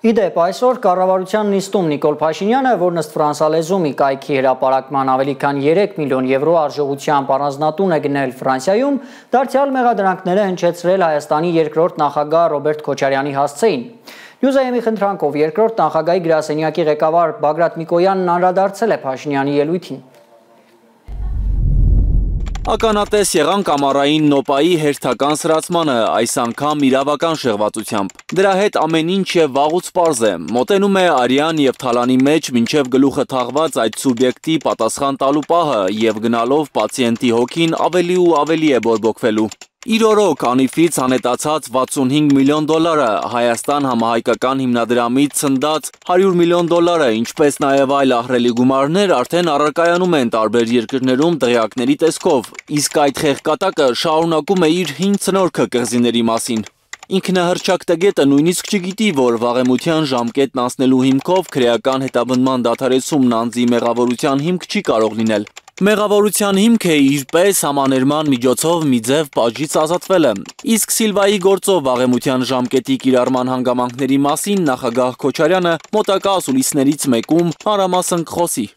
Իդեպ այսօր կառավարության նիստում Նիկոլ Փաշինյանը, որ ըստ ֆրանսալեզու կայքի հրապարակման ավելի քան 3 միլիոն եվրո արժողությամբ առանձնատուն է գնել Ֆրանսիայում, դարձյալ մեղադրանքները հնչեցրել Հայաստանի երկրորդ նախագահ Ռոբերտ Քոչարյանի հասցեին։ Նյուզայեմի խնդրանքով երկրորդ նախագահի գրասենյակի ղեկավար Բագրատ Միկոյանն անդրադարձել է Փաշինյանի ելույթին։ Ականատես եղան կամարային նոպայի հերթական սրացմանը, այս անգամ իրավական շեղվածությամբ։ Դրա հետ ամեն ինչ եւ վաղուց պարզ է։ Մոտենում է արյան եւ թալանի մեջ մինչեւ գլուխը թաղված այդ սուբյեկտի պատասխան տալու պահը եւ գնալով պացիենտի հոգին ավելի ու ավելի է բորբոքվելու։ Իր օրոք անիվից անետացած 65 միլիոն դոլարը, Հայաստան համահայկական հիմնադրամից ցնդած 100 միլիոն դոլարը, ինչպես նաև այլ ահռելի գումարներ արդեն առարկայանում են տարբեր երկրներում դղյակների տեսքով, իսկ այդ խեղկատակը շարունակում է իր հին ցնորքը կղզիների մասին։ Ինքնահռչակ տգետը նույնիսկ չգիտի, որ վաղեմության ժամկետն անցնելու հիմքով քրեական հետապնդման դադարեցումն անձի մեղավորության հիմք չի կարող լինել։ Մեղավորության հիմք է իր պես համաներման միջոցով մի ձև պատժից ազատվելը, իսկ Սիլվայի գործով վաղեմության ժամկետի կիրառման հանգամանքների մասին նախագահ Քոչարյանը մոտակա ասուլիսներից մեկում մանրամասն կխոսի։